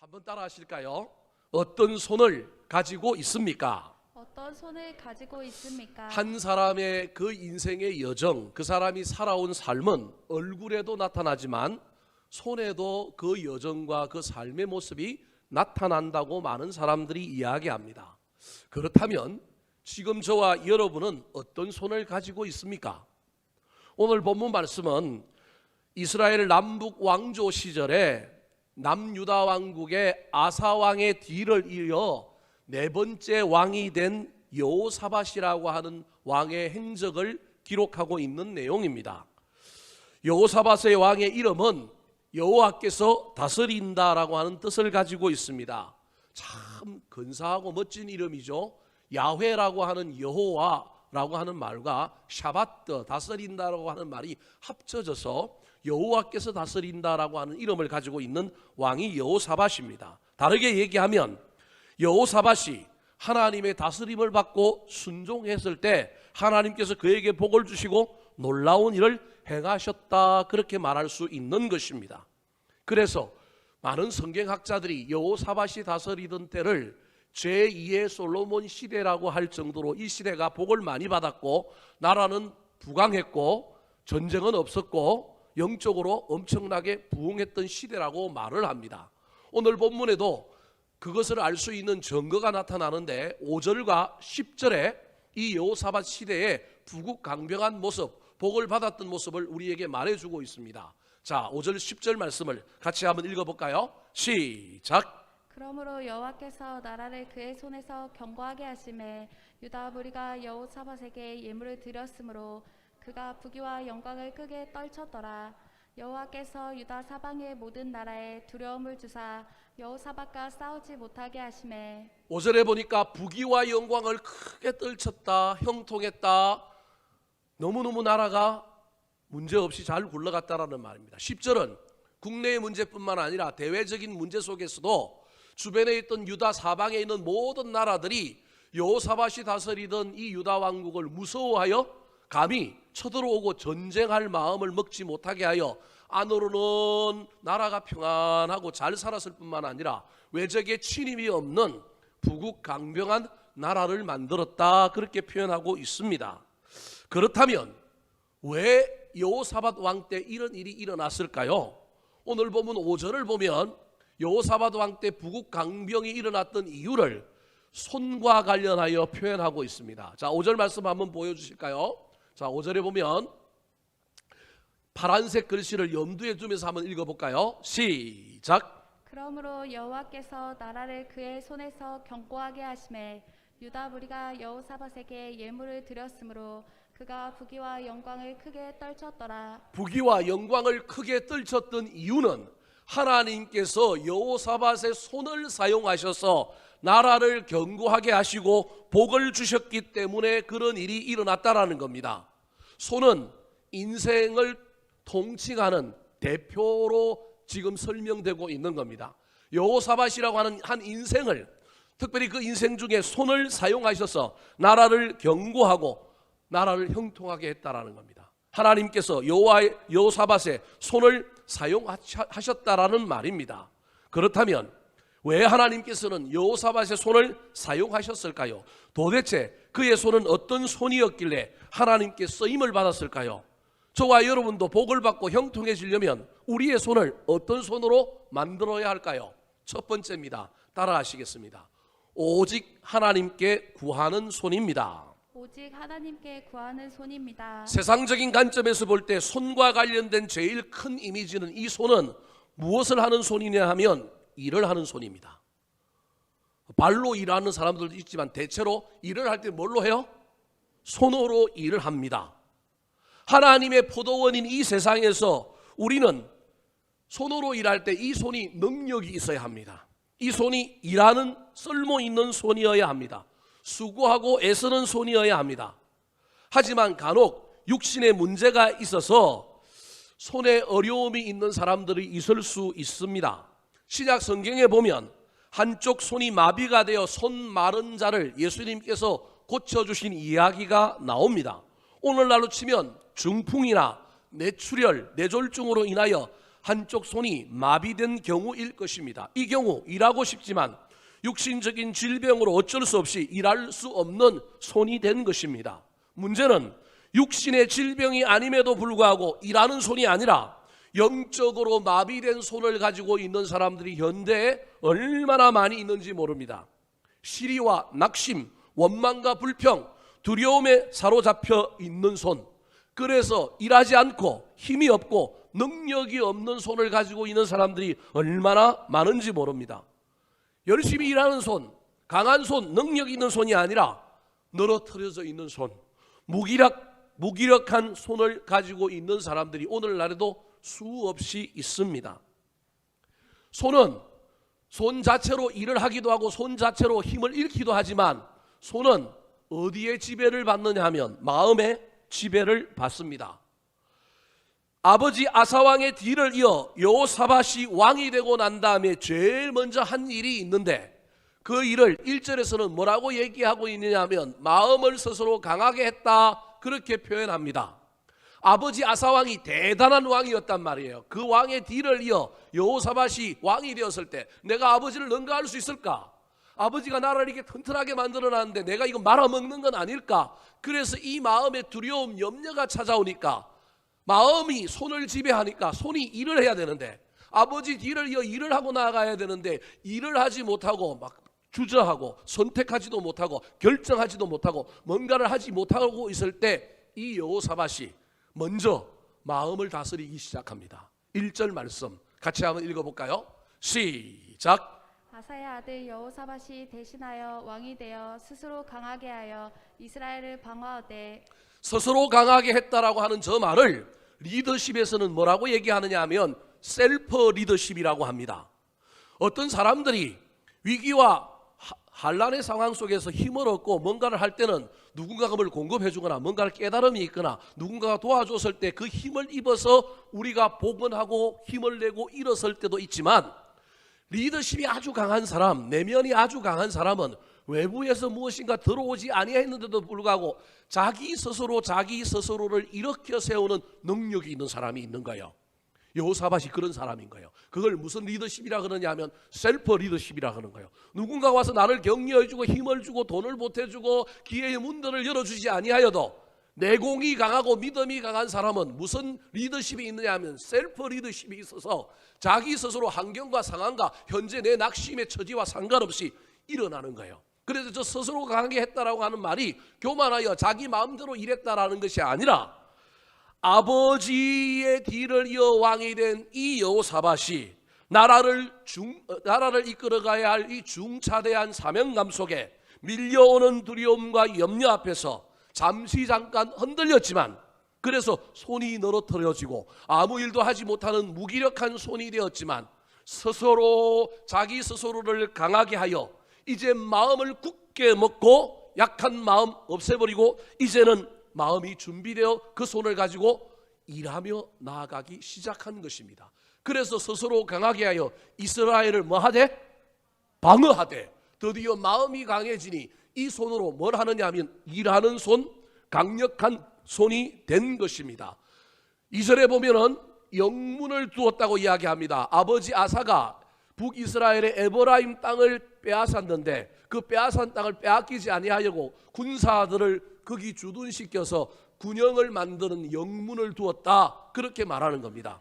한번 따라 하실까요? 어떤 손을 가지고 있습니까? 어떤 손을 가지고 있습니까? 한 사람의 그 인생의 여정, 그 사람이 살아온 삶은 얼굴에도 나타나지만 손에도 그 여정과 그 삶의 모습이 나타난다고 많은 사람들이 이야기합니다. 그렇다면 지금 저와 여러분은 어떤 손을 가지고 있습니까? 오늘 본문 말씀은 이스라엘 남북 왕조 시절에 남유다 왕국의 아사 왕의 뒤를 이어 네 번째 왕이 된 여호사밧이라고 하는 왕의 행적을 기록하고 있는 내용입니다. 여호사밧의 왕의 이름은 여호와께서 다스린다라고 하는 뜻을 가지고 있습니다. 참 근사하고 멋진 이름이죠. 야훼라고 하는 여호와라고 하는 말과 샤밧드 다스린다라고 하는 말이 합쳐져서 여호와께서 다스린다라고 하는 이름을 가지고 있는 왕이 여호사밧입니다. 다르게 얘기하면 여호사밧이 하나님의 다스림을 받고 순종했을 때 하나님께서 그에게 복을 주시고 놀라운 일을 행하셨다, 그렇게 말할 수 있는 것입니다. 그래서 많은 성경학자들이 여호사밧이 다스리던 때를 제2의 솔로몬 시대라고 할 정도로 이 시대가 복을 많이 받았고 나라는 부강했고 전쟁은 없었고 영적으로 엄청나게 부흥했던 시대라고 말을 합니다. 오늘 본문에도 그것을 알 수 있는 증거가 나타나는데 5절과 10절에 이 여호사밧 시대의 부국강병한 모습, 복을 받았던 모습을 우리에게 말해주고 있습니다. 자, 5절 10절 말씀을 같이 한번 읽어볼까요? 시작. 그러므로 여호와께서 나라를 그의 손에서 견고하게 하심에 유다 무리가 여호사밧에게 예물을 드렸으므로 그가 부귀와 영광을 크게 떨쳤더라. 여호와께서 유다 사방의 모든 나라에 두려움을 주사 여호사밧과 싸우지 못하게 하심에 5절에 보니까 부귀와 영광을 크게 떨쳤다, 형통했다, 너무너무 나라가 문제없이 잘 굴러갔다라는 말입니다. 10절은 국내의 문제뿐만 아니라 대외적인 문제 속에서도 주변에 있던 유다 사방에 있는 모든 나라들이 여호사밧이 다스리던 이 유다 왕국을 무서워하여 감히 쳐들어오고 전쟁할 마음을 먹지 못하게 하여 안으로는 나라가 평안하고 잘 살았을 뿐만 아니라 외적의 침입이 없는 부국강병한 나라를 만들었다, 그렇게 표현하고 있습니다. 그렇다면 왜 여호사밧 왕 때 이런 일이 일어났을까요? 오늘 보면 5절을 보면 여호사밧 왕 때 부국강병이 일어났던 이유를 손과 관련하여 표현하고 있습니다. 자, 5절 말씀 한번 보여주실까요? 자, 5절에 보면 파란색 글씨를 염두에 두면서 한번 읽어볼까요? 시작. 그러므로 여호와께서 나라를 그의 손에서 견고하게 하심에 유다 무리가 여호사밧에게 예물을 드렸으므로 그가 부귀와 영광을 크게 떨쳤더라. 부귀와 영광을 크게 떨쳤던 이유는 하나님께서 여호사밧의 손을 사용하셔서 나라를 견고하게 하시고 복을 주셨기 때문에 그런 일이 일어났다라는 겁니다. 손은 인생을 통칭하는 대표로 지금 설명되고 있는 겁니다. 여호사밧이라고 하는 한 인생을, 특별히 그 인생 중에 손을 사용하셔서 나라를 견고하고 나라를 형통하게 했다라는 겁니다. 하나님께서 여호사밧의 손을 사용하셨다라는 말입니다. 그렇다면 왜 하나님께서는 여호사밧의 손을 사용하셨을까요? 도대체 그의 손은 어떤 손이었길래 하나님께 쓰임을 받았을까요? 저와 여러분도 복을 받고 형통해지려면 우리의 손을 어떤 손으로 만들어야 할까요? 첫 번째입니다. 따라하시겠습니다. 오직 하나님께 구하는 손입니다. 오직 하나님께 구하는 손입니다. 세상적인 관점에서 볼 때 손과 관련된 제일 큰 이미지는 이 손은 무엇을 하는 손이냐 하면 일을 하는 손입니다. 발로 일하는 사람들도 있지만 대체로 일을 할 때 뭘로 해요? 손으로 일을 합니다. 하나님의 포도원인 이 세상에서 우리는 손으로 일할 때 이 손이 능력이 있어야 합니다. 이 손이 일하는 쓸모 있는 손이어야 합니다. 수고하고 애쓰는 손이어야 합니다. 하지만 간혹 육신에 문제가 있어서 손에 어려움이 있는 사람들이 있을 수 있습니다. 신약 성경에 보면 한쪽 손이 마비가 되어 손 마른 자를 예수님께서 고쳐주신 이야기가 나옵니다. 오늘날로 치면 중풍이나 뇌출혈, 뇌졸중으로 인하여 한쪽 손이 마비된 경우일 것입니다. 이 경우 일하고 싶지만 육신적인 질병으로 어쩔 수 없이 일할 수 없는 손이 된 것입니다. 문제는 육신의 질병이 아님에도 불구하고 일하는 손이 아니라 영적으로 마비된 손을 가지고 있는 사람들이 현대에 얼마나 많이 있는지 모릅니다. 시리와 낙심, 원망과 불평, 두려움에 사로잡혀 있는 손, 그래서 일하지 않고 힘이 없고 능력이 없는 손을 가지고 있는 사람들이 얼마나 많은지 모릅니다. 열심히 일하는 손, 강한 손, 능력 있는 손이 아니라 늘어뜨려져 있는 손, 무기력한 손을 가지고 있는 사람들이 오늘날에도 수없이 있습니다. 손은 손 자체로 일을 하기도 하고 손 자체로 힘을 잃기도 하지만 손은 어디에 지배를 받느냐 하면 마음의 지배를 받습니다. 아버지 아사왕의 뒤를 이어 여호사밧이 왕이 되고 난 다음에 제일 먼저 한 일이 있는데 그 일을 1절에서는 뭐라고 얘기하고 있느냐 하면 마음을 스스로 강하게 했다, 그렇게 표현합니다. 아버지 아사왕이 대단한 왕이었단 말이에요. 그 왕의 뒤를 이어 여호사밧이 왕이 되었을 때 내가 아버지를 능가할 수 있을까? 아버지가 나라를 이렇게 튼튼하게 만들어놨는데 내가 이거 말아먹는 건 아닐까? 그래서 이 마음에 두려움, 염려가 찾아오니까 마음이 손을 지배하니까 손이 일을 해야 되는데 아버지 뒤를 이어 일을 하고 나가야 되는데 일을 하지 못하고 막 주저하고 선택하지도 못하고 결정하지도 못하고 뭔가를 하지 못하고 있을 때 이 여호사밧이 먼저 마음을 다스리기 시작합니다. 1절 말씀 같이 한번 읽어볼까요? 시작. 아사의 아들 여호사밧이 대신하여 왕이 되어 스스로 강하게 하여 이스라엘을 방어하되. 스스로 강하게 했다라고 하는 저 말을 리더십에서는 뭐라고 얘기하느냐 하면 셀프 리더십이라고 합니다. 어떤 사람들이 위기와 환란의 상황 속에서 힘을 얻고 뭔가를 할 때는 누군가가 그걸 공급해 주거나 뭔가를 깨달음이 있거나 누군가가 도와줬을 때 그 힘을 입어서 우리가 복원하고 힘을 내고 일어설 때도 있지만 리더십이 아주 강한 사람, 내면이 아주 강한 사람은 외부에서 무엇인가 들어오지 아니했는데도 불구하고 자기 스스로를 일으켜 세우는 능력이 있는 사람이 있는 거예요. 여호사밧이 그런 사람인 거예요. 그걸 무슨 리더십이라 그러냐 하면 셀프 리더십이라 그러는 거예요. 누군가 와서 나를 격려해주고 힘을 주고 돈을 보태주고 기회의 문들을 열어주지 아니하여도 내공이 강하고 믿음이 강한 사람은 무슨 리더십이 있느냐 하면 셀프 리더십이 있어서 자기 스스로 환경과 상황과 현재 내 낙심의 처지와 상관없이 일어나는 거예요. 그래서 저 스스로 강하게 했다라고 하는 말이 교만하여 자기 마음대로 일했다라는 것이 아니라 아버지의 뒤를 이어 왕이 된 이 여호사밧이 나라를 이끌어가야 할 이 중차대한 사명감 속에 밀려오는 두려움과 염려 앞에서 잠깐 흔들렸지만 그래서 손이 늘어뜨려지고 아무 일도 하지 못하는 무기력한 손이 되었지만 자기 스스로를 강하게 하여 이제 마음을 굳게 먹고 약한 마음 없애버리고 이제는 마음이 준비되어 그 손을 가지고 일하며 나아가기 시작한 것입니다. 그래서 스스로 강하게 하여 이스라엘을 뭐하되? 방어하되 드디어 마음이 강해지니 이 손으로 뭘 하느냐 하면 일하는 손, 강력한 손이 된 것입니다. 2절에 보면은 영문을 두었다고 이야기합니다. 아버지 아사가 북이스라엘의 에브라임 땅을 빼앗았는데 그 빼앗은 땅을 빼앗기지 아니하려고 군사들을 거기 주둔시켜서 군영을 만드는 영문을 두었다, 그렇게 말하는 겁니다.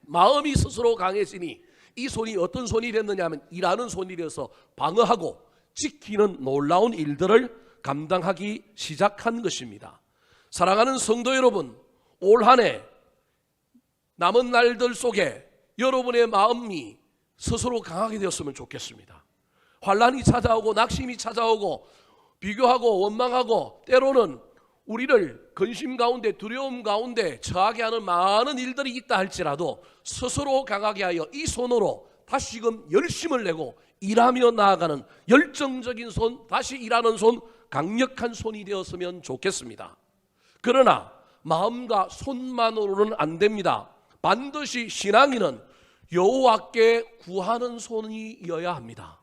마음이 스스로 강해지니 이 손이 어떤 손이 됐느냐 하면 일하는 손이 되어서 방어하고 지키는 놀라운 일들을 감당하기 시작한 것입니다. 사랑하는 성도 여러분, 올 한 해 남은 날들 속에 여러분의 마음이 스스로 강하게 되었으면 좋겠습니다. 환란이 찾아오고 낙심이 찾아오고 비교하고 원망하고 때로는 우리를 근심 가운데 두려움 가운데 처하게 하는 많은 일들이 있다 할지라도 스스로 강하게 하여 이 손으로 다시금 열심을 내고 일하며 나아가는 열정적인 손, 다시 일하는 손, 강력한 손이 되었으면 좋겠습니다. 그러나 마음과 손만으로는 안 됩니다. 반드시 신앙인은 여호와께 구하는 손이어야 합니다.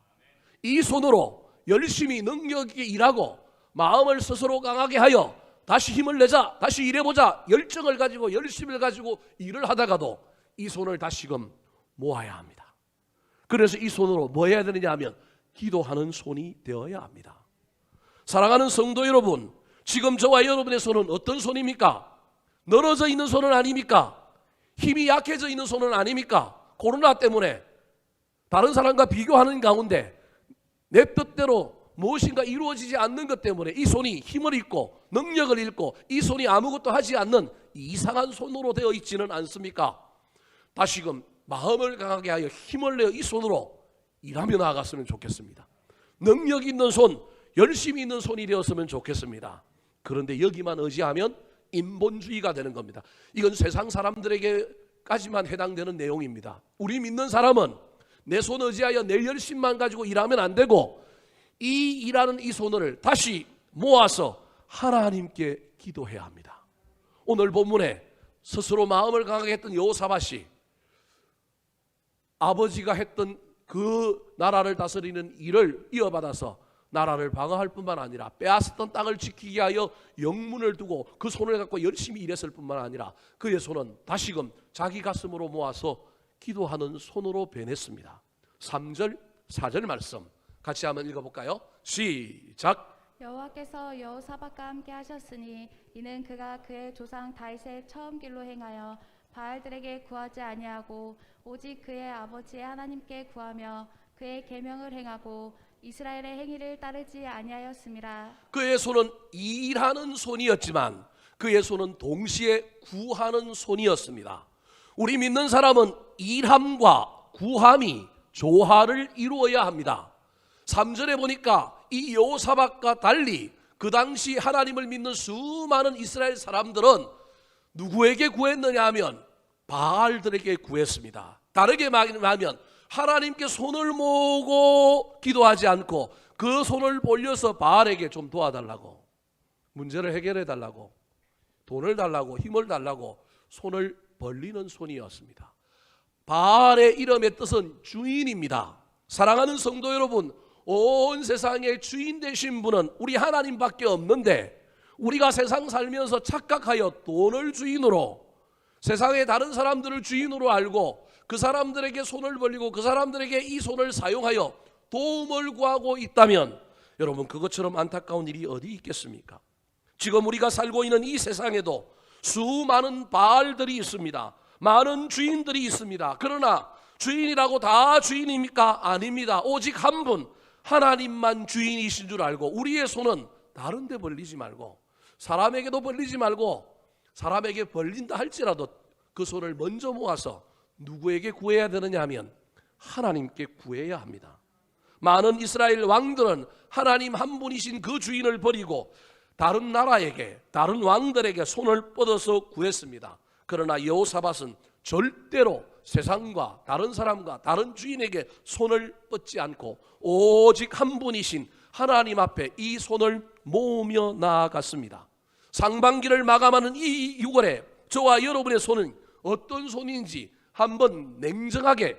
이 손으로 열심히 능력 있게 일하고 마음을 스스로 강하게 하여 다시 힘을 내자, 다시 일해보자, 열정을 가지고 열심을 가지고 일을 하다가도 이 손을 다시금 모아야 합니다. 그래서 이 손으로 뭐 해야 되느냐 하면 기도하는 손이 되어야 합니다. 사랑하는 성도 여러분, 지금 저와 여러분의 손은 어떤 손입니까? 늘어져 있는 손은 아닙니까? 힘이 약해져 있는 손은 아닙니까? 코로나 때문에 다른 사람과 비교하는 가운데 내 뜻대로 무엇인가 이루어지지 않는 것 때문에 이 손이 힘을 잃고 능력을 잃고 이 손이 아무것도 하지 않는 이상한 손으로 되어 있지는 않습니까? 다시금 마음을 강하게 하여 힘을 내어 이 손으로 일하며 나아갔으면 좋겠습니다. 능력 있는 손, 열심히 있는 손이 되었으면 좋겠습니다. 그런데 여기만 의지하면 인본주의가 되는 겁니다. 이건 세상 사람들에게까지만 해당되는 내용입니다. 우리 믿는 사람은 내 손 의지하여 내 열심만 가지고 일하면 안 되고 이 일하는 이 손을 다시 모아서 하나님께 기도해야 합니다. 오늘 본문에 스스로 마음을 강하게 했던 여호사밧이 아버지가 했던 그 나라를 다스리는 일을 이어받아서 나라를 방어할 뿐만 아니라 빼앗았던 땅을 지키게 하여 영문을 두고 그 손을 갖고 열심히 일했을 뿐만 아니라 그의 손은 다시금 자기 가슴으로 모아서 기도하는 손으로 변했습니다. 3절 4절 말씀 같이 한번 읽어볼까요? 시작. 여호와께서 여호사밧과 함께 하셨으니 이는 그가 그의 조상 다윗의 처음 길로 행하여 바알들에게 구하지 아니하고 오직 그의 아버지의 하나님께 구하며 그의 계명을 행하고 이스라엘의 행위를 따르지 아니하였음이라. 그의 손은 일하는 손이었지만 그의 손은 동시에 구하는 손이었습니다. 우리 믿는 사람은 일함과 구함이 조화를 이루어야 합니다. 3절에 보니까 이 여호사밧과 달리 그 당시 하나님을 믿는 수많은 이스라엘 사람들은 누구에게 구했느냐 하면 바알들에게 구했습니다. 다르게 말하면 하나님께 손을 모으고 기도하지 않고 그 손을 벌려서 바알에게 좀 도와달라고, 문제를 해결해 달라고, 돈을 달라고, 힘을 달라고 손을 벌리는 손이었습니다. 바알의 이름의 뜻은 주인입니다. 사랑하는 성도 여러분, 온 세상의 주인 되신 분은 우리 하나님밖에 없는데 우리가 세상 살면서 착각하여 돈을 주인으로, 세상의 다른 사람들을 주인으로 알고 그 사람들에게 손을 벌리고 그 사람들에게 이 손을 사용하여 도움을 구하고 있다면 여러분, 그것처럼 안타까운 일이 어디 있겠습니까? 지금 우리가 살고 있는 이 세상에도 수많은 바알들이 있습니다. 많은 주인들이 있습니다. 그러나 주인이라고 다 주인입니까? 아닙니다. 오직 한 분, 하나님만 주인이신 줄 알고 우리의 손은 다른 데 벌리지 말고, 사람에게도 벌리지 말고, 사람에게 벌린다 할지라도 그 손을 먼저 모아서 누구에게 구해야 되느냐 하면 하나님께 구해야 합니다. 많은 이스라엘 왕들은 하나님 한 분이신 그 주인을 버리고 다른 나라에게, 다른 왕들에게 손을 뻗어서 구했습니다. 그러나 여호사밧은 절대로 세상과 다른 사람과 다른 주인에게 손을 뻗지 않고 오직 한 분이신 하나님 앞에 이 손을 모으며 나아갔습니다. 상반기를 마감하는 이 6월에 저와 여러분의 손은 어떤 손인지 한번 냉정하게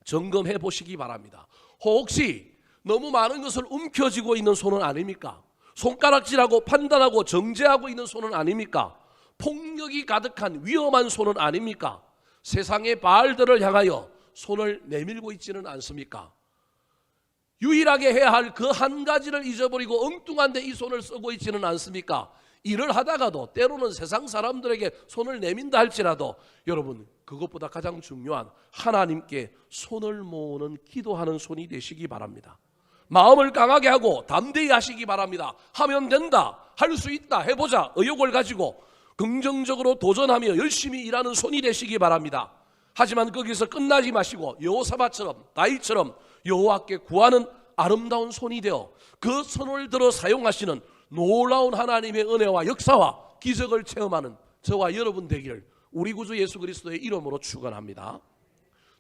점검해 보시기 바랍니다. 혹시 너무 많은 것을 움켜쥐고 있는 손은 아닙니까? 손가락질하고 판단하고 정죄하고 있는 손은 아닙니까? 폭력이 가득한 위험한 손은 아닙니까? 세상의 바알들을 향하여 손을 내밀고 있지는 않습니까? 유일하게 해야 할 그 한 가지를 잊어버리고 엉뚱한 데 이 손을 쓰고 있지는 않습니까? 일을 하다가도 때로는 세상 사람들에게 손을 내민다 할지라도 여러분, 그것보다 가장 중요한 하나님께 손을 모으는 기도하는 손이 되시기 바랍니다. 마음을 강하게 하고 담대히 하시기 바랍니다. 하면 된다, 할 수 있다, 해보자 의욕을 가지고 긍정적으로 도전하며 열심히 일하는 손이 되시기 바랍니다. 하지만 거기서 끝나지 마시고 여호사밧처럼, 다윗처럼 여호와께 구하는 아름다운 손이 되어 그 손을 들어 사용하시는 놀라운 하나님의 은혜와 역사와 기적을 체험하는 저와 여러분 되기를 우리 구주 예수 그리스도의 이름으로 축원합니다.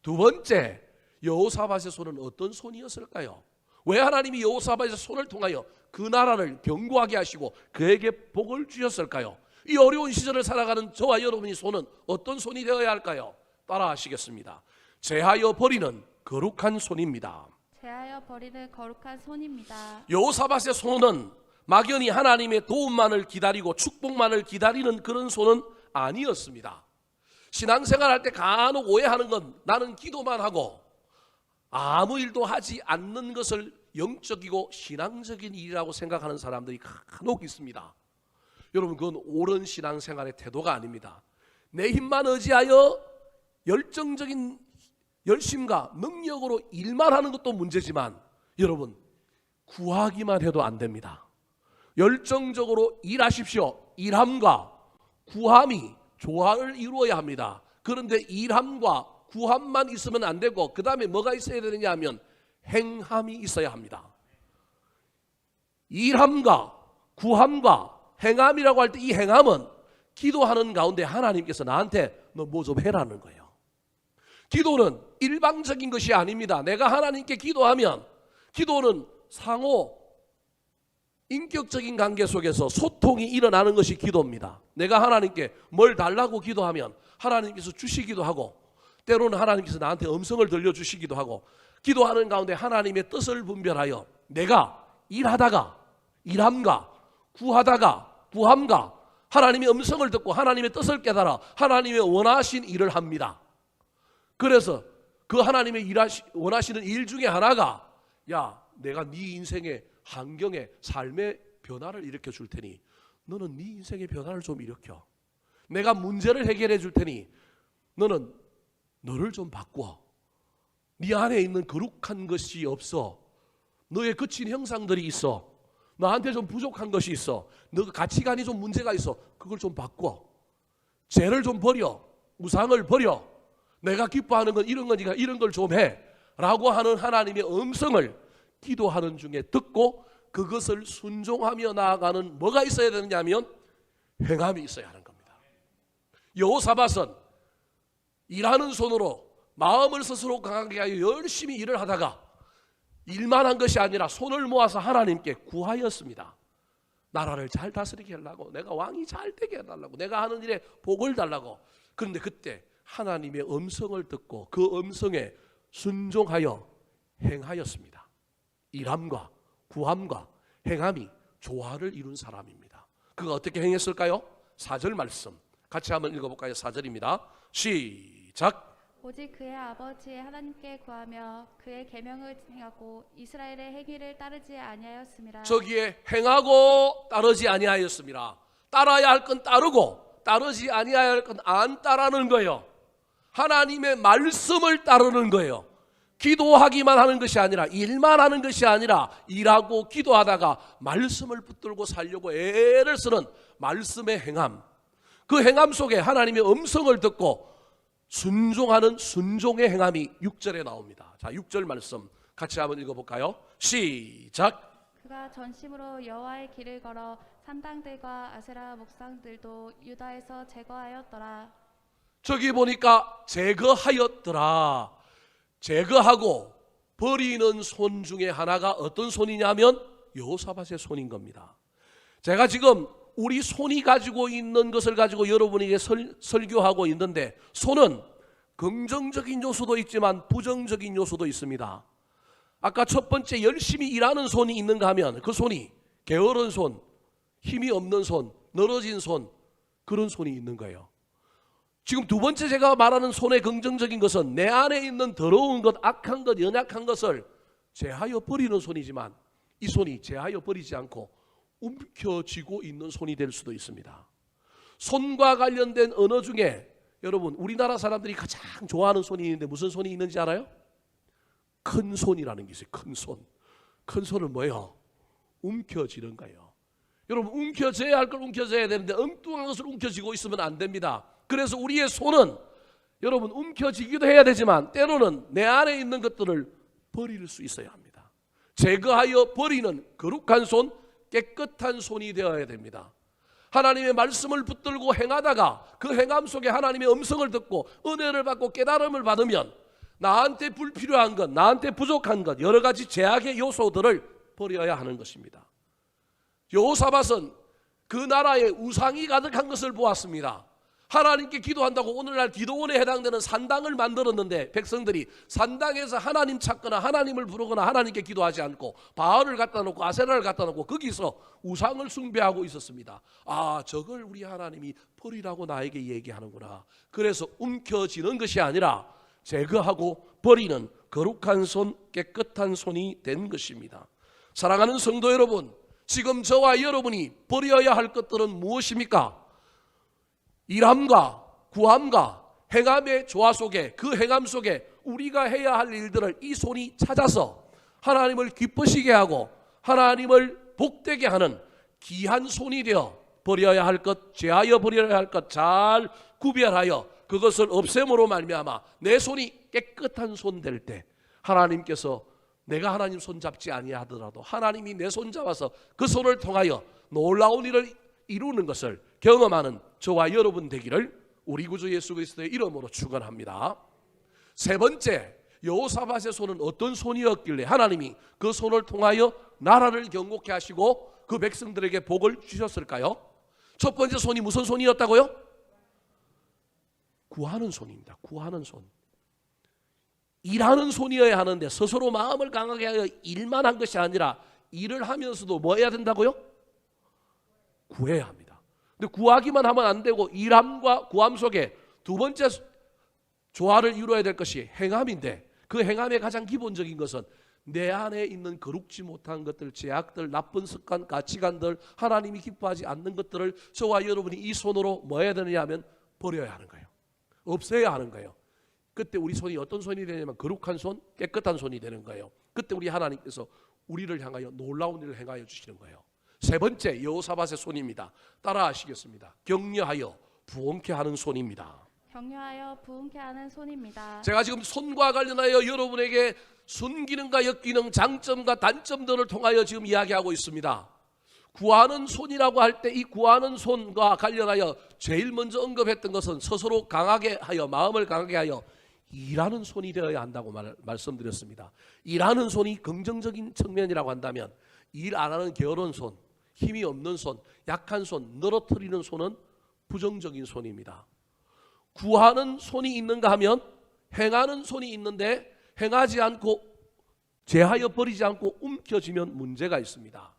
두 번째, 여호사밧의 손은 어떤 손이었을까요? 왜 하나님이 여호사밧의 손을 통하여 그 나라를 견고하게 하시고 그에게 복을 주셨을까요? 이 어려운 시절을 살아가는 저와 여러분의 손은 어떤 손이 되어야 할까요? 따라 하시겠습니다. 제하여 버리는 거룩한 손입니다. 제하여 버리는 거룩한 손입니다. 여호사밧의 손은 막연히 하나님의 도움만을 기다리고 축복만을 기다리는 그런 손은 아니었습니다. 신앙생활 할 때 간혹 오해하는 건 나는 기도만 하고 아무 일도 하지 않는 것을 영적이고 신앙적인 일이라고 생각하는 사람들이 간혹 있습니다. 여러분, 그건 옳은 신앙생활의 태도가 아닙니다. 내 힘만 의지하여 열정적인 열심과 능력으로 일만 하는 것도 문제지만 여러분, 구하기만 해도 안 됩니다. 열정적으로 일하십시오. 일함과 구함이 조화를 이루어야 합니다. 그런데 일함과 구함만 있으면 안 되고 그 다음에 뭐가 있어야 되느냐 하면 행함이 있어야 합니다. 일함과 구함과 행함이라고 할 때 이 행함은 기도하는 가운데 하나님께서 나한테 너 뭐 좀 해라는 거예요. 기도는 일방적인 것이 아닙니다. 내가 하나님께 기도하면 기도는 상호 인격적인 관계 속에서 소통이 일어나는 것이 기도입니다. 내가 하나님께 뭘 달라고 기도하면 하나님께서 주시기도 하고 때로는 하나님께서 나한테 음성을 들려주시기도 하고 기도하는 가운데 하나님의 뜻을 분별하여 내가 일하다가 일함과 구하다가 구함과 하나님의 음성을 듣고 하나님의 뜻을 깨달아 하나님의 원하신 일을 합니다. 그래서 그 하나님의 원하시는 일 중에 하나가 야, 내가 네 인생의 환경에 삶의 변화를 일으켜 줄 테니 너는 네 인생의 변화를 좀 일으켜. 내가 문제를 해결해 줄 테니 너는 너를 좀 바꿔. 네 안에 있는 거룩한 것이 없어. 너의 거친 형상들이 있어. 나한테 좀 부족한 것이 있어. 너 가치관이 좀 문제가 있어. 그걸 좀 바꿔. 죄를 좀 버려. 우상을 버려. 내가 기뻐하는 건 이런 거니까 이런 걸 좀 해. 라고 하는 하나님의 음성을 기도하는 중에 듣고 그것을 순종하며 나아가는 뭐가 있어야 되느냐 하면 행함이 있어야 하는 겁니다. 여호사밧은 일하는 손으로 마음을 스스로 강하게 하여 열심히 일을 하다가 일만 한 것이 아니라 손을 모아서 하나님께 구하였습니다. 나라를 잘 다스리게 하려고, 내가 왕이 잘 되게 해달라고, 내가 하는 일에 복을 달라고. 그런데 그때 하나님의 음성을 듣고 그 음성에 순종하여 행하였습니다. 일함과 구함과 행함이 조화를 이룬 사람입니다. 그가 어떻게 행했을까요? 4절 말씀 같이 한번 읽어볼까요? 4절입니다. 시작. 오직 그의 아버지 하나님께 구하며 그의 계명을 행하고 이스라엘의 행위를 따르지 아니하였습니다. 저기에 행하고 따르지 아니하였습니다. 따라야 할 건 따르고 따르지 아니해야 할 건 안 따르는 거예요. 하나님의 말씀을 따르는 거예요. 기도하기만 하는 것이 아니라 일만 하는 것이 아니라 일하고 기도하다가 말씀을 붙들고 살려고 애를 쓰는 말씀의 행함. 그 행함 속에 하나님의 음성을 듣고 순종하는 순종의 행함이 6절에 나옵니다. 자, 6절 말씀 같이 한번 읽어볼까요? 시작. 그가 전심으로 여호와의 길을 걸어 산당들과 아세라 목상들도 유다에서 제거하였더라. 저기 보니까 제거하였더라. 제거하고 버리는 손 중에 하나가 어떤 손이냐면 여호사밧의 손인 겁니다. 제가 지금 우리 손이 가지고 있는 것을 가지고 여러분에게 설교하고 있는데 손은 긍정적인 요소도 있지만 부정적인 요소도 있습니다. 아까 첫 번째 열심히 일하는 손이 있는가 하면 그 손이 게으른 손, 힘이 없는 손, 늘어진 손, 그런 손이 있는 거예요. 지금 두 번째 제가 말하는 손의 긍정적인 것은 내 안에 있는 더러운 것, 악한 것, 연약한 것을 제하여 버리는 손이지만 이 손이 제하여 버리지 않고 움켜쥐고 있는 손이 될 수도 있습니다. 손과 관련된 언어 중에 여러분 우리나라 사람들이 가장 좋아하는 손이 있는데 무슨 손이 있는지 알아요? 큰 손이라는 게 있어요. 큰 손. 큰 손은 뭐예요? 움켜쥐는 거예요. 여러분 움켜쥐어야 할 걸 움켜쥐어야 되는데 엉뚱한 것을 움켜쥐고 있으면 안 됩니다. 그래서 우리의 손은 여러분 움켜쥐기도 해야 되지만 때로는 내 안에 있는 것들을 버릴 수 있어야 합니다. 제거하여 버리는 거룩한 손, 깨끗한 손이 되어야 됩니다. 하나님의 말씀을 붙들고 행하다가 그 행함 속에 하나님의 음성을 듣고 은혜를 받고 깨달음을 받으면 나한테 불필요한 것, 나한테 부족한 것, 여러 가지 제약의 요소들을 버려야 하는 것입니다. 여호사밧은 그 나라에 우상이 가득한 것을 보았습니다. 하나님께 기도한다고 오늘날 기도원에 해당되는 산당을 만들었는데 백성들이 산당에서 하나님 찾거나 하나님을 부르거나 하나님께 기도하지 않고 바알을 갖다 놓고 아세라를 갖다 놓고 거기서 우상을 숭배하고 있었습니다. 아, 저걸 우리 하나님이 버리라고 나에게 얘기하는구나. 그래서 움켜쥐는 것이 아니라 제거하고 버리는 거룩한 손, 깨끗한 손이 된 것입니다. 사랑하는 성도 여러분, 지금 저와 여러분이 버려야 할 것들은 무엇입니까? 일함과 구함과 행함의 조화 속에, 그 행함 속에 우리가 해야 할 일들을 이 손이 찾아서 하나님을 기쁘시게 하고 하나님을 복되게 하는 귀한 손이 되어 버려야 할 것, 제하여 버려야 할 것 잘 구별하여 그것을 없앰으로 말미암아 내 손이 깨끗한 손 될 때 하나님께서 내가 하나님 손 잡지 아니하더라도 하나님이 내 손 잡아서 그 손을 통하여 놀라운 일을 이루는 것을 경험하는 저와 여러분 되기를 우리 구주 예수 그리스도의 이름으로 축원합니다. 세 번째, 여호사밧의 손은 어떤 손이었길래 하나님이 그 손을 통하여 나라를 경고케 하시고 그 백성들에게 복을 주셨을까요? 첫 번째 손이 무슨 손이었다고요? 구하는 손입니다. 구하는 손. 일하는 손이어야 하는데 스스로 마음을 강하게 하여 일만 한 것이 아니라 일을 하면서도 뭐 해야 된다고요? 구해야 합니다. 근데 구하기만 하면 안 되고 일함과 구함 속에 두 번째 조화를 이루어야 될 것이 행함인데 그 행함의 가장 기본적인 것은 내 안에 있는 거룩지 못한 것들, 제약들, 나쁜 습관, 가치관들, 하나님이 기뻐하지 않는 것들을 저와 여러분이 이 손으로 뭐 해야 되느냐 하면 버려야 하는 거예요. 없애야 하는 거예요. 그때 우리 손이 어떤 손이 되냐면 거룩한 손, 깨끗한 손이 되는 거예요. 그때 우리 하나님께서 우리를 향하여 놀라운 일을 행하여 주시는 거예요. 세 번째, 여호사밧의 손입니다. 따라 하시겠습니다. 격려하여 부흥케 하는 손입니다. 격려하여 부흥케 하는 손입니다. 제가 지금 손과 관련하여 여러분에게 순기능과 역기능, 장점과 단점들을 통하여 지금 이야기하고 있습니다. 구하는 손이라고 할 때 이 구하는 손과 관련하여 제일 먼저 언급했던 것은 스스로 강하게 하여 마음을 강하게 하여 일하는 손이 되어야 한다고 말씀드렸습니다. 일하는 손이 긍정적인 측면이라고 한다면 일 안 하는 게으른 손, 힘이 없는 손, 약한 손, 늘어뜨리는 손은 부정적인 손입니다. 구하는 손이 있는가 하면 행하는 손이 있는데 행하지 않고 제하여 버리지 않고 움켜쥐면 문제가 있습니다.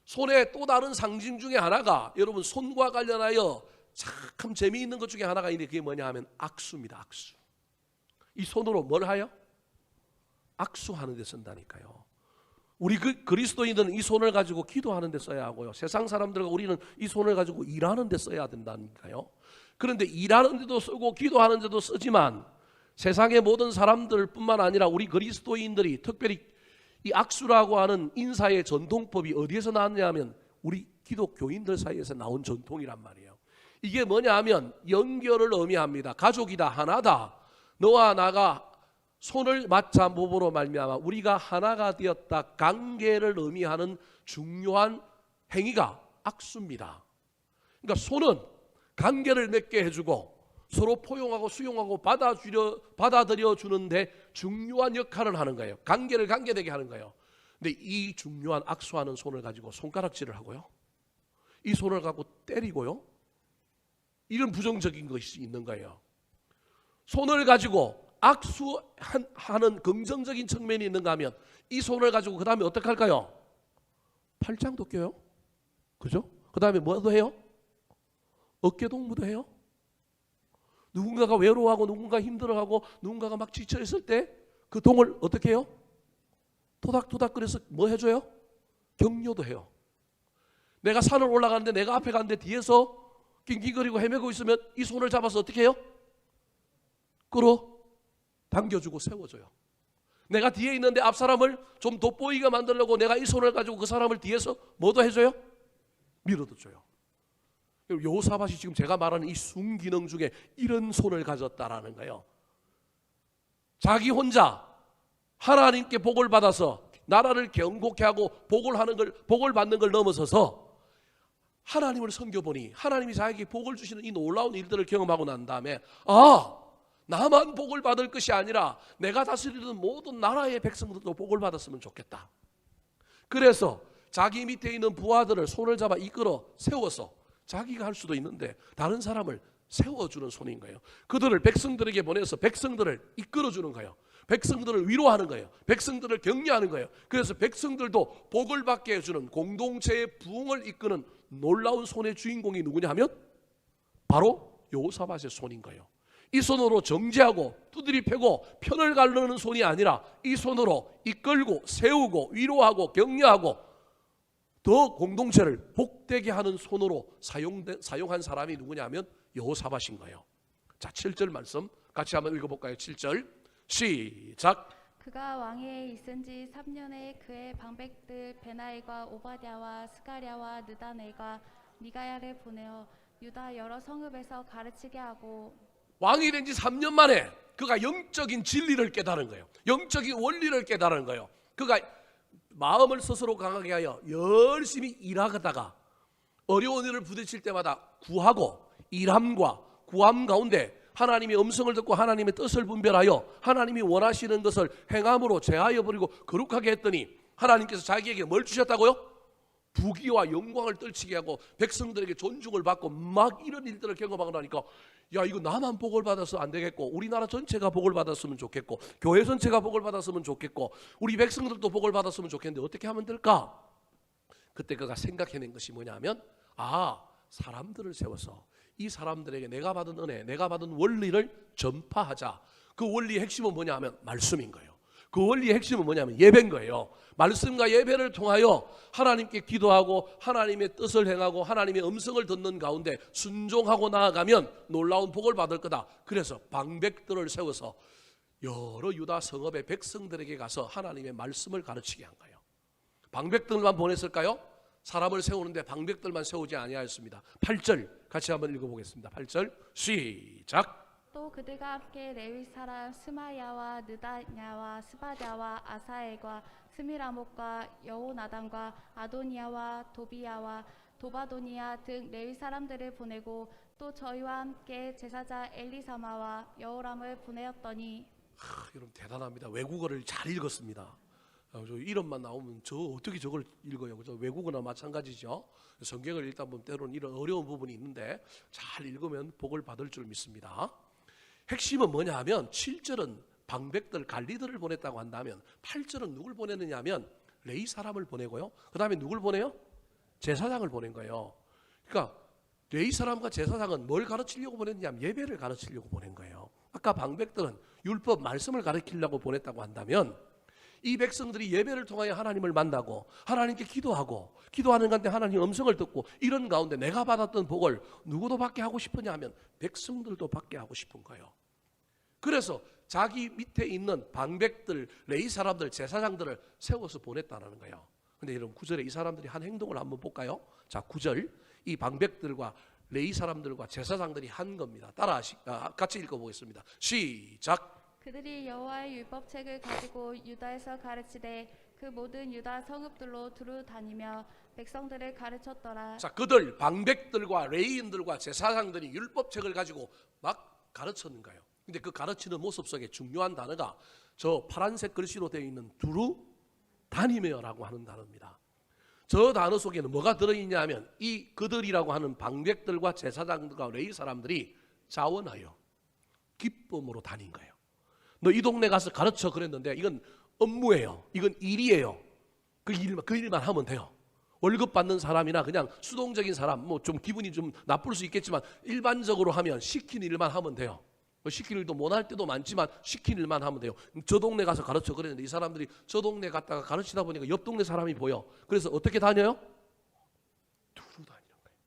손의 또 다른 상징 중에 하나가 여러분 손과 관련하여 참 재미있는 것 중에 하나가 있는데 그게 뭐냐 하면 악수입니다. 악수. 이 손으로 뭘 하여? 악수하는 데 쓴다니까요. 우리 그리스도인들은 이 손을 가지고 기도하는 데 써야 하고요. 세상 사람들과 우리는 이 손을 가지고 일하는 데 써야 된다니까요. 그런데 일하는 데도 쓰고 기도하는 데도 쓰지만 세상의 모든 사람들뿐만 아니라 우리 그리스도인들이 특별히 이 악수라고 하는 인사의 전통법이 어디에서 나왔냐 하면 우리 기독교인들 사이에서 나온 전통이란 말이에요. 이게 뭐냐 하면 연결을 의미합니다. 가족이다, 하나다. 너와 나가 손을 맞자 몸으로 말미암아 우리가 하나가 되었다. 관계를 의미하는 중요한 행위가 악수입니다. 그러니까 손은 관계를 맺게 해주고 서로 포용하고 수용하고 받아들여 주는데 중요한 역할을 하는 거예요. 관계를 관계되게 하는 거예요. 근데 이 중요한 악수하는 손을 가지고 손가락질을 하고요. 이 손을 갖고 때리고요. 이런 부정적인 것이 있는 거예요. 손을 가지고 악수하는 긍정적인 측면이 있는가 하면 이 손을 가지고 그 다음에 어떻게 할까요? 팔짱도 껴요. 그죠? 그 다음에 뭐도 해요? 어깨 동무도 해요. 누군가가 외로워하고 누군가 힘들어하고 누군가가 막 지쳐있을 때 그 동을 어떻게 해요? 토닥토닥 그래서 뭐 해줘요? 격려도 해요. 내가 산을 올라가는데 내가 앞에 가는데 뒤에서 낑낑거리고 헤매고 있으면 이 손을 잡아서 어떻게 해요? 끌어 당겨주고 세워줘요. 내가 뒤에 있는데 앞 사람을 좀 돋보이게 만들려고 내가 이 손을 가지고 그 사람을 뒤에서 뭐도 해줘요? 밀어도 줘요. 여호사밧이 지금 제가 말하는 이 순기능 중에 이런 손을 가졌다라는 거예요. 자기 혼자 하나님께 복을 받아서 나라를 경고케 하고 복을 받는 걸 넘어서서 하나님을 섬겨보니 하나님이 자기에게 복을 주시는 이 놀라운 일들을 경험하고 난 다음에 나만 복을 받을 것이 아니라 내가 다스리는 모든 나라의 백성들도 복을 받았으면 좋겠다. 그래서 자기 밑에 있는 부하들을 손을 잡아 이끌어 세워서 자기가 할 수도 있는데 다른 사람을 세워주는 손인 거예요. 그들을 백성들에게 보내서 백성들을 이끌어주는 거예요. 백성들을 위로하는 거예요. 백성들을 격려하는 거예요. 그래서 백성들도 복을 받게 해주는 공동체의 부흥을 이끄는 놀라운 손의 주인공이 누구냐 하면 바로 여호사밧의 손인 거예요. 이 손으로 정죄하고 두드리 패고 편을 가르는 손이 아니라 이 손으로 이끌고 세우고 위로하고 격려하고 더 공동체를 복되게 하는 손으로 사용한 사람이 누구냐 하면 여호사밧인 거예요. 자, 7절 말씀 같이 한번 읽어볼까요? 7절 시작. 그가 왕위에 있은 지 3년에 그의 방백들 베나엘과 오바댜와 스가랴와 느다넬과 미가야를 보내어 유다 여러 성읍에서 가르치게 하고 왕이 된 지 3년 만에 그가 영적인 진리를 깨달은 거예요. 영적인 원리를 깨달은 거예요. 그가 마음을 스스로 강하게 하여 열심히 일하다가 어려운 일을 부딪힐 때마다 구하고 일함과 구함 가운데 하나님의 음성을 듣고 하나님의 뜻을 분별하여 하나님이 원하시는 것을 행함으로 제하여 버리고 거룩하게 했더니 하나님께서 자기에게 뭘 주셨다고요? 부귀와 영광을 떨치게 하고 백성들에게 존중을 받고 막 이런 일들을 경험하고 나니까 야, 이거 나만 복을 받아서 안 되겠고 우리나라 전체가 복을 받았으면 좋겠고 교회 전체가 복을 받았으면 좋겠고 우리 백성들도 복을 받았으면 좋겠는데 어떻게 하면 될까? 그때 그가 생각해낸 것이 뭐냐면 사람들을 세워서 이 사람들에게 내가 받은 은혜, 내가 받은 원리를 전파하자. 그 원리의 핵심은 뭐냐 하면 말씀인 거예요. 그 원리의 핵심은 뭐냐면 예배인 거예요. 말씀과 예배를 통하여 하나님께 기도하고 하나님의 뜻을 행하고 하나님의 음성을 듣는 가운데 순종하고 나아가면 놀라운 복을 받을 거다. 그래서 방백들을 세워서 여러 유다 성읍의 백성들에게 가서 하나님의 말씀을 가르치게 한 거예요. 방백들만 보냈을까요? 사람을 세우는데 방백들만 세우지 아니하였습니다. 8절 같이 한번 읽어보겠습니다. 8절 시작. 또 그들과 함께 레위 사람 스마야와 느다냐와 스바랴와 아사엘과 스미라못과 여호나단과 아도니아와 도비야와 도바도니아 등 레위 사람들을 보내고 또 저희와 함께 제사자 엘리사마와 여호람을 보내었더니 여러분 대단합니다. 외국어를 잘 읽었습니다. 저 이름만 나오면 저 어떻게 저걸 읽어요? 그죠? 외국어나 마찬가지죠. 성경을 읽다 보면 때로는 이런 어려운 부분이 있는데 잘 읽으면 복을 받을 줄 믿습니다. 핵심은 뭐냐 하면 7절은 방백들 관리들을 보냈다고 한다면 8절은 누굴 보냈느냐 하면 레위 사람을 보내고요. 그 다음에 누굴 보내요? 제사장을 보낸 거예요. 그러니까 레위 사람과 제사장은 뭘 가르치려고 보냈냐면 예배를 가르치려고 보낸 거예요. 아까 방백들은 율법 말씀을 가르치려고 보냈다고 한다면 이 백성들이 예배를 통하여 하나님을 만나고 하나님께 기도하고 기도하는 가운데 하나님 음성을 듣고 이런 가운데 내가 받았던 복을 누구도 받게 하고 싶으냐 하면 백성들도 받게 하고 싶은 거예요. 그래서 자기 밑에 있는 방백들, 레위 사람들, 제사장들을 세워서 보냈다는 거예요. 근데 여러분 9절에 이 사람들이 한 행동을 한번 볼까요? 자, 9절 이 방백들과 레위 사람들과 제사장들이 한 겁니다. 같이 읽어보겠습니다. 시작. 그들이 여호와의 율법책을 가지고 유다에서 가르치되 그 모든 유다 성읍들로 두루 다니며 백성들을 가르쳤더라. 자, 그들 방백들과 레위인들과 제사장들이 율법책을 가지고 막 가르쳤는 거예요. 근데 그 가르치는 모습 속에 중요한 단어가 저 파란색 글씨로 되어 있는 두루 다니며라고 하는 단어입니다. 저 단어 속에는 뭐가 들어있냐 하면 이 그들이라고 하는 방백들과 제사장들과 레위 사람들이 자원하여 기쁨으로 다닌 거예요. 너 이 동네 가서 가르쳐 그랬는데 이건 업무예요. 이건 일이에요. 그 일만 하면 돼요. 월급 받는 사람이나 그냥 수동적인 사람 뭐 좀 기분이 좀 나쁠 수 있겠지만 일반적으로 하면 시킨 일만 하면 돼요. 시킬 일도 못할 때도 많지만 시킨 일만 하면 돼요. 저 동네 가서 가르쳐 그랬는데 이 사람들이 저 동네 갔다가 가르치다 보니까 옆 동네 사람이 보여. 그래서 어떻게 다녀요? 두루 다니는 거예요.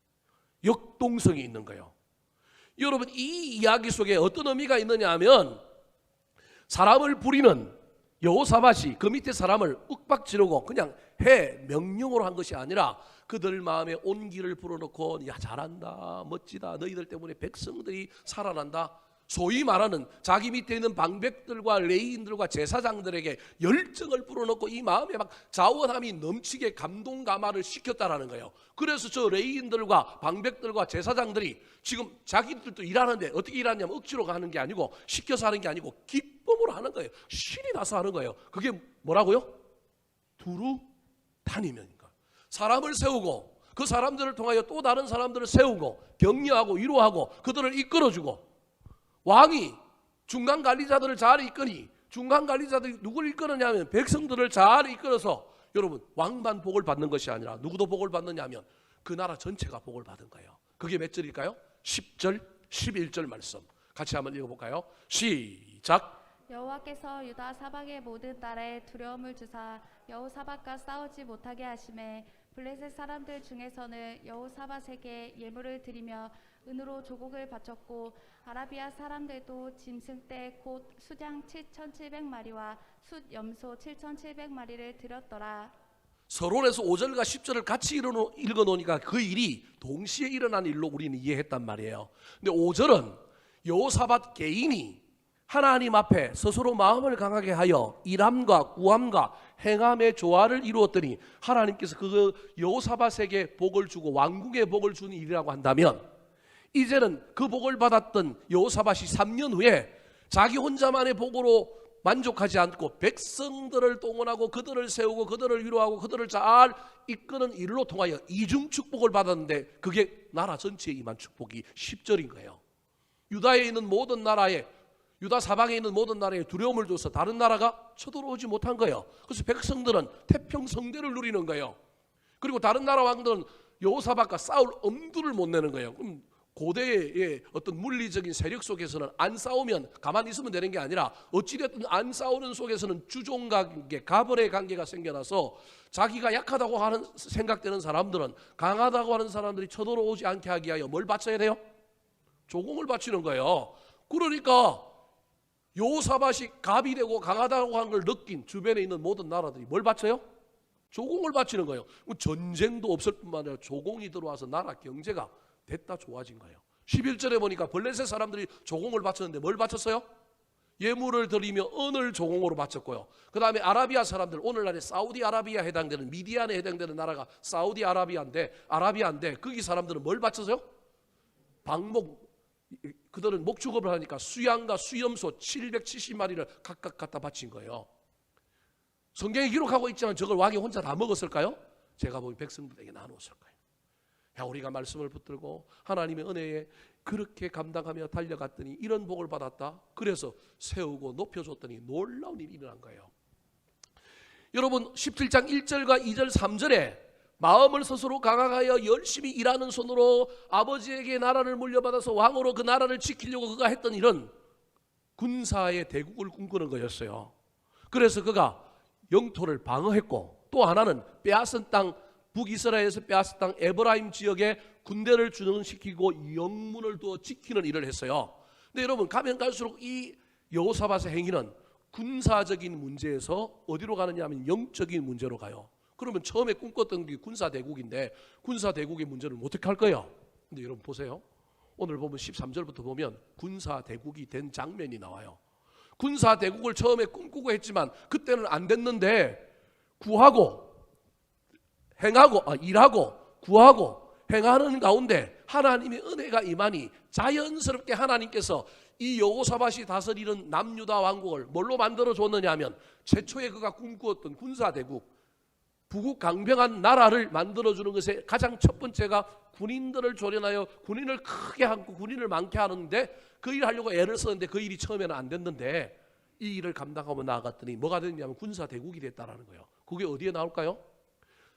역동성이 있는 거예요. 여러분 이 이야기 속에 어떤 의미가 있느냐 하면 사람을 부리는 여호사밧이 그 밑에 사람을 윽박지르고 그냥 명령으로 한 것이 아니라 그들 마음에 온기를 불어넣고 야 잘한다 멋지다 너희들 때문에 백성들이 살아난다. 소위 말하는 자기 밑에 있는 방백들과 레위인들과 제사장들에게 열정을 불어넣고 이 마음에 막 자원함이 넘치게 감동 감화를 시켰다라는 거예요. 그래서 저 레위인들과 방백들과 제사장들이 지금 자기들도 일하는데 어떻게 일하냐면 억지로 하는 게 아니고 시켜서 하는 게 아니고 기쁨으로 하는 거예요. 신이 나서 하는 거예요. 그게 뭐라고요? 두루 다니면인가. 사람을 세우고 그 사람들을 통하여 또 다른 사람들을 세우고 격려하고 위로하고 그들을 이끌어주고, 왕이 중간 관리자들을 잘 이끄니, 중간 관리자들이 누굴 이끌느냐면 백성들을 잘 이끌어서, 여러분, 왕만 복을 받는 것이 아니라 누구도 복을 받느냐 하면 그 나라 전체가 복을 받은 거예요. 그게 몇 절일까요? 10절, 11절 말씀 같이 한번 읽어볼까요? 시작. 여호와께서 유다 사박의 모든 딸에 두려움을 주사 여호사밧과 싸우지 못하게 하심에 블레셋 사람들 중에서는 여호사밧에게 예물을 드리며 은으로 조곡을 바쳤고, 아라비아 사람들도 짐승떼 곧 수장 7,700마리와 숫 염소 7,700마리를 드렸더라. 서론에서 5절과 10절을 같이 읽어놓으니까 그 일이 동시에 일어난 일로 우리는 이해했단 말이에요. 근데 5절은 여호사밧 개인이 하나님 앞에 스스로 마음을 강하게 하여 일함과 구함과 행함의 조화를 이루었더니 하나님께서 그 여호사밧에게 복을 주고 왕궁에 복을 주는 일이라고 한다면, 이제는 그 복을 받았던 여호사밧이 3년 후에 자기 혼자만의 복으로 만족하지 않고 백성들을 동원하고 그들을 세우고 그들을 위로하고 그들을 잘 이끄는 일로 통하여 이중 축복을 받았는데, 그게 나라 전체에 임한 축복이 10절인 거예요. 유다에 있는 모든 나라에, 유다 사방에 있는 모든 나라에 두려움을 줘서 다른 나라가 쳐들어오지 못한 거예요. 그래서 백성들은 태평성대를 누리는 거예요. 그리고 다른 나라 왕들은 여호사밧과 싸울 엄두를 못 내는 거예요. 그럼 고대의 어떤 물리적인 세력 속에서는 안 싸우면 가만히 있으면 되는 게 아니라, 어찌됐든 안 싸우는 속에서는 주종관계, 가벌의 관계가 생겨나서 자기가 약하다고 하는 생각되는 사람들은 강하다고 하는 사람들이 쳐들어오지 않게 하기 위하여 뭘 바쳐야 돼요? 조공을 바치는 거예요. 그러니까 여호사밧이 갑이 되고 강하다고 하는 걸 느낀 주변에 있는 모든 나라들이 뭘 바쳐요? 조공을 바치는 거예요. 전쟁도 없을 뿐만 아니라 조공이 들어와서 나라 경제가 됐다 좋아진 거예요. 11절에 보니까 블레셋 사람들이 조공을 바쳤는데 뭘 바쳤어요? 예물을 드리며 은을 조공으로 바쳤고요. 그 다음에 아라비아 사람들, 오늘날의 사우디아라비아에 해당되는, 미디안에 해당되는 나라가 사우디아라비아인데 거기 사람들은 뭘 바쳤어요? 방목, 그들은 목축업을 하니까 수양과 수염소 770마리를 각각 갖다 바친 거예요. 성경에 기록하고 있지만 저걸 왕이 혼자 다 먹었을까요? 제가 보기 백성들에게 나누었을 거예요. 야, 우리가 말씀을 붙들고 하나님의 은혜에 그렇게 감당하며 달려갔더니 이런 복을 받았다. 그래서 세우고 높여줬더니 놀라운 일이 일어난 거예요. 여러분, 17장 1절과 2절 3절에 마음을 스스로 강하여 열심히 일하는 손으로 아버지에게 나라를 물려받아서 왕으로 그 나라를 지키려고 그가 했던 일은 군사의 대국을 꿈꾸는 거였어요. 그래서 그가 영토를 방어했고, 또 하나는 빼앗은 땅, 북이스라엘에서 빼앗은 땅 에브라임 지역에 군대를 주둔시키고 영문을 두어 지키는 일을 했어요. 근데 여러분, 가면 갈수록 이 여호사밧의 행위는 군사적인 문제에서 어디로 가느냐 하면 영적인 문제로 가요. 그러면 처음에 꿈꿨던 게 군사대국인데 군사대국의 문제를 어떻게 할 거예요? 근데 여러분 보세요. 오늘 보면 13절부터 보면 군사대국이 된 장면이 나와요. 군사대국을 처음에 꿈꾸고 했지만 그때는 안 됐는데, 일하고 구하고 행하는 가운데 하나님의 은혜가 임하니 자연스럽게 하나님께서 이 여호사밧이 다스리는 남유다 왕국을 뭘로 만들어 줬느냐 하면, 최초에 그가 꿈꾸었던 군사대국, 부국 강병한 나라를 만들어주는 것에 가장 첫 번째가 군인들을 조련하여 군인을 크게 하고 군인을 많게 하는데, 그 일을 하려고 애를 썼는데 그 일이 처음에는 안 됐는데 이 일을 감당하고 나아갔더니 뭐가 됐냐면 군사대국이 됐다는 거예요. 그게 어디에 나올까요?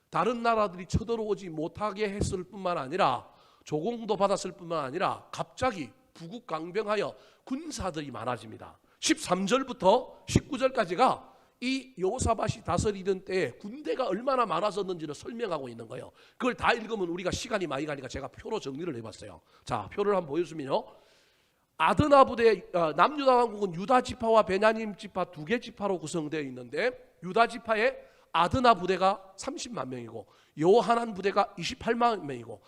다른 나라들이 쳐들어오지 못하게 했을 뿐만 아니라, 조공도 받았을 뿐만 아니라 갑자기 부국 강병하여 군사들이 많아집니다. 13절부터 19절까지가 이 여호사밧이 다스리던 때에 군대가 얼마나 많아졌는지를 설명하고 있는 거예요. 그걸 다 읽으면 우리가 시간이 많이 가니까 제가 표로 정리를 해봤어요. 자, 표를 한번 보여주면요. 아드나 부대, 남유다 왕국은 유다 지파와 베냐민 지파 두 개 지파로 구성되어 있는데, 유다 지파의 아드나 부대가 30만 명이고 요하난 부대가 28만 명이고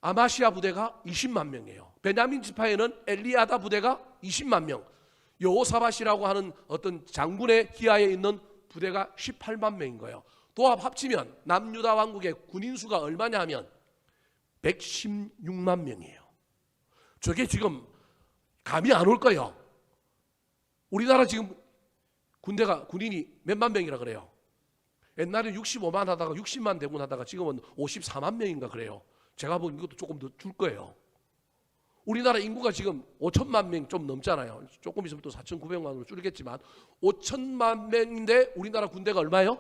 아마시아 부대가 20만 명이에요. 베냐민 지파에는 엘리아다 부대가 20만 명, 여호사밧이라고 하는 어떤 장군의 기하에 있는 부대가 18만 명인 거예요. 도합 합치면 남유다 왕국의 군인 수가 얼마냐 하면 116만 명이에요. 저게 지금 감이 안 올 거예요. 우리나라 지금 군인이 몇만 명이라 그래요? 옛날에 65만 하다가 60만 대군 하다가 지금은 54만 명인가 그래요. 제가 보기엔 이것도 조금 더 줄 거예요. 우리나라 인구가 지금 5천만 명 좀 넘잖아요. 조금 있으면 또 4,900만으로 줄겠지만 5천만 명인데 우리나라 군대가 얼마예요?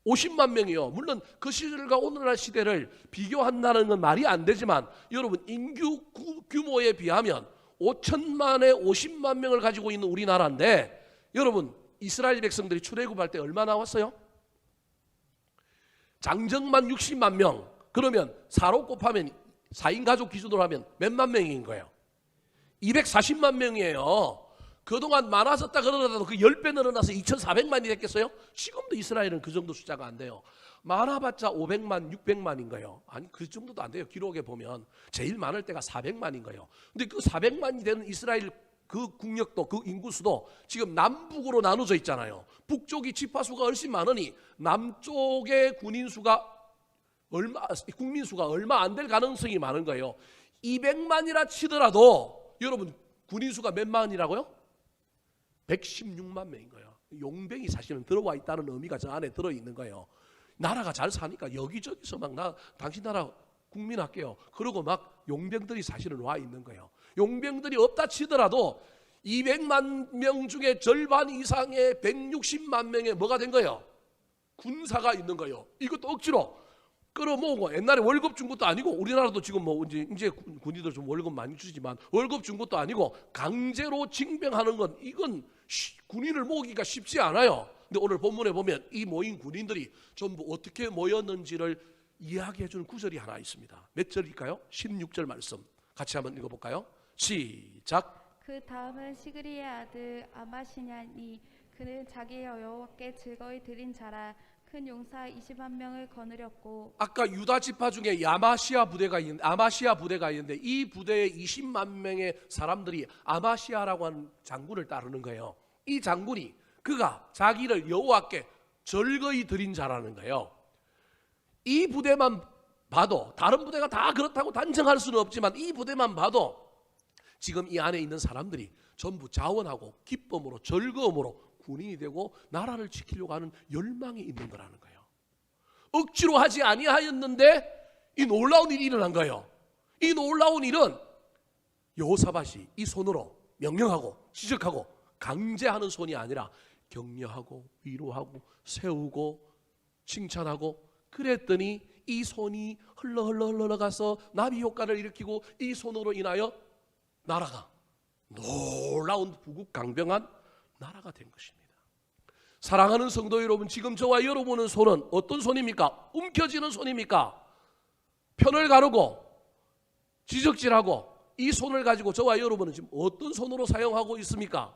50만 명이요. 물론 그 시절과 오늘날 시대를 비교한다는 건 말이 안 되지만 여러분 인구 규모에 비하면 5천만에 50만 명을 가지고 있는 우리나라인데 여러분 이스라엘 백성들이 출애굽할 때 얼마 나왔어요? 장정만 60만 명. 그러면 4로 곱하면 4인 가족 기준으로 하면 몇만 명인 거예요? 240만 명이에요. 그동안 많아졌다 그러더라도 그 10배 늘어나서 2,400만이 됐겠어요? 지금도 이스라엘은 그 정도 숫자가 안 돼요. 많아봤자 500만, 600만인 거예요. 아니 그 정도도 안 돼요. 기록에 보면 제일 많을 때가 400만인 거예요. 근데 그 400만이 되는 이스라엘 그 국력도 그 인구수도 지금 남북으로 나눠져 있잖아요. 북쪽이 지파수가 훨씬 많으니 남쪽의 국민 수가 얼마 안 될 가능성이 많은 거예요. 200만이라 치더라도 여러분 군인 수가 몇 만이라고요? 116만 명인 거예요. 용병이 사실은 들어와 있다는 의미가 저 안에 들어있는 거예요. 나라가 잘 사니까 여기저기서 막 나 당신 나라 국민할게요. 그러고 막 용병들이 사실은 와 있는 거예요. 용병들이 없다 치더라도 200만 명 중에 절반 이상의 160만 명의 뭐가 된 거예요? 군사가 있는 거예요. 이것도 억지로 끌어모으고 옛날에 월급 준 것도 아니고 우리나라도 지금 뭐 이제 군인들 좀 월급 많이 주지만 월급 준 것도 아니고 강제로 징병하는 건 이건 군인을 모으기가 쉽지 않아요. 근데 오늘 본문에 보면 이 모인 군인들이 전부 어떻게 모였는지를 이야기해 주는 구절이 하나 있습니다. 몇 절일까요? 16절 말씀 같이 한번 읽어볼까요? 시작. 그 다음은 시그리의 아들 아마시냐니 그는 자기 여호와께 즐거이 드린 자라. 큰 용사 20만 명을 거느렸고 아까 유다 지파 중에 아마시아 부대가 있는데 이 부대에 20만 명의 사람들이 아마시아라고 하는 장군을 따르는 거예요. 이 장군이 그가 자기를 여호와께 즐거이 드린 자라는 거예요. 이 부대만 봐도 다른 부대가 다 그렇다고 단정할 수는 없지만 이 부대만 봐도 지금 이 안에 있는 사람들이 전부 자원하고 기쁨으로 즐거움으로 군인이 되고 나라를 지키려고 하는 열망이 있는 거라는 거예요. 억지로 하지 아니하였는데 이 놀라운 일이 일어난 거예요. 이 놀라운 일은 여호사밧이 이 손으로 명령하고 지적하고 강제하는 손이 아니라 격려하고 위로하고 세우고 칭찬하고 그랬더니 이 손이 흘러가서 나비 효과를 일으키고 이 손으로 인하여 나라가 놀라운 부국강병한 나라가 된 것입니다. 사랑하는 성도 여러분, 지금 저와 여러분의 손은 어떤 손입니까? 움켜쥐는 손입니까? 편을 가르고 지적질하고 이 손을 가지고 저와 여러분은 지금 어떤 손으로 사용하고 있습니까?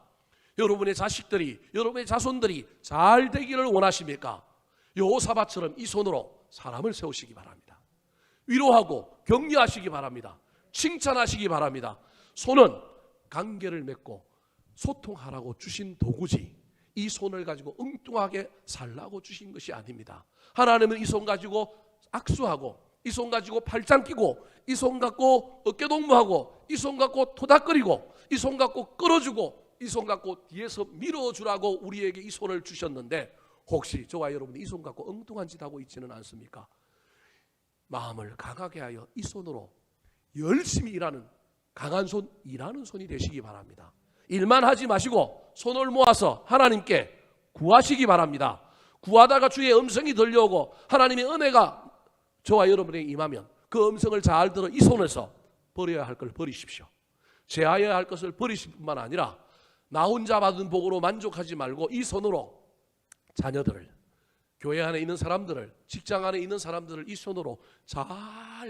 여러분의 자식들이, 여러분의 자손들이 잘 되기를 원하십니까? 여호사밧처럼 이 손으로 사람을 세우시기 바랍니다. 위로하고 격려하시기 바랍니다. 칭찬하시기 바랍니다. 손은 관계를 맺고 소통하라고 주신 도구지 이 손을 가지고 엉뚱하게 살라고 주신 것이 아닙니다. 하나님은 이 손 가지고 악수하고 이 손 가지고 팔짱 끼고 이 손 갖고 어깨동무하고 이 손 갖고 토닥거리고 이 손 갖고 끌어주고 이 손 갖고 뒤에서 밀어주라고 우리에게 이 손을 주셨는데 혹시 저와 여러분이 이 손 갖고 엉뚱한 짓 하고 있지는 않습니까? 마음을 강하게 하여 이 손으로 열심히 일하는 강한 손, 일하는 손이 되시기 바랍니다. 일만 하지 마시고 손을 모아서 하나님께 구하시기 바랍니다. 구하다가 주의 음성이 들려오고 하나님의 은혜가 저와 여러분에게 임하면 그 음성을 잘 들어 이 손에서 버려야 할 걸 버리십시오. 제하여야 할 것을 버리실 뿐만 아니라 나 혼자 받은 복으로 만족하지 말고 이 손으로 자녀들을, 교회 안에 있는 사람들을, 직장 안에 있는 사람들을 이 손으로 잘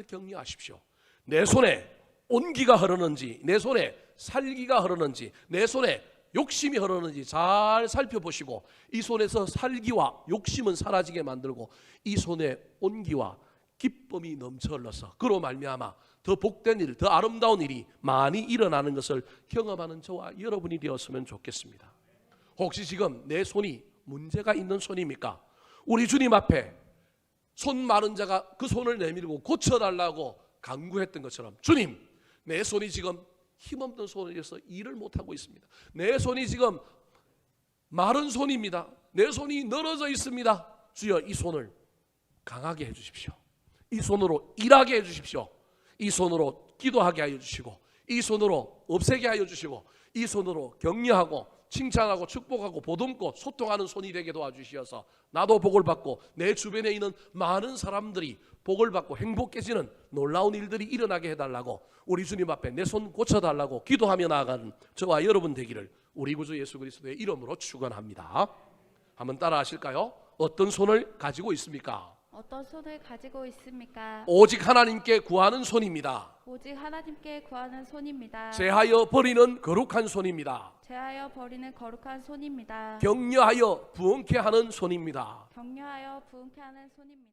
격려하십시오. 내 손에 온기가 흐르는지, 내 손에 살기가 흐르는지, 내 손에 욕심이 흐르는지 잘 살펴보시고 이 손에서 살기와 욕심은 사라지게 만들고 이 손에 온기와 기쁨이 넘쳐 흘러서 그로 말미암아 더 복된 일, 더 아름다운 일이 많이 일어나는 것을 경험하는 저와 여러분이 되었으면 좋겠습니다. 혹시 지금 내 손이 문제가 있는 손입니까? 우리 주님 앞에 손 마른 자가 그 손을 내밀고 고쳐달라고 간구했던 것처럼 주님, 내 손이 지금 힘없는 손이어서 일을 못하고 있습니다. 내 손이 지금 마른 손입니다. 내 손이 늘어져 있습니다. 주여 이 손을 강하게 해주십시오. 이 손으로 일하게 해주십시오. 이 손으로 기도하게 하여 주시고, 이 손으로 없애게 하여 주시고, 이 손으로 격려하고 칭찬하고 축복하고 보듬고 소통하는 손이 되게 도와주시어서 나도 복을 받고 내 주변에 있는 많은 사람들이 복을 받고 행복해지는 놀라운 일들이 일어나게 해달라고, 우리 주님 앞에 내 손 고쳐달라고 기도하며 나아가는 저와 여러분 되기를 우리 구주 예수 그리스도의 이름으로 축원합니다. 한번 따라 하실까요? 어떤 손을 가지고 있습니까? 어떤 손을 가지고 있습니까? 오직 하나님께 구하는 손입니다. 오직 하나님께 구하는 손입니다. 제하여 버리는 거룩한 손입니다. 제하여 버리는 거룩한 손입니다. 격려하여 부흥케 하는 손입니다. 격려하여 부흥케 하는 손입니다.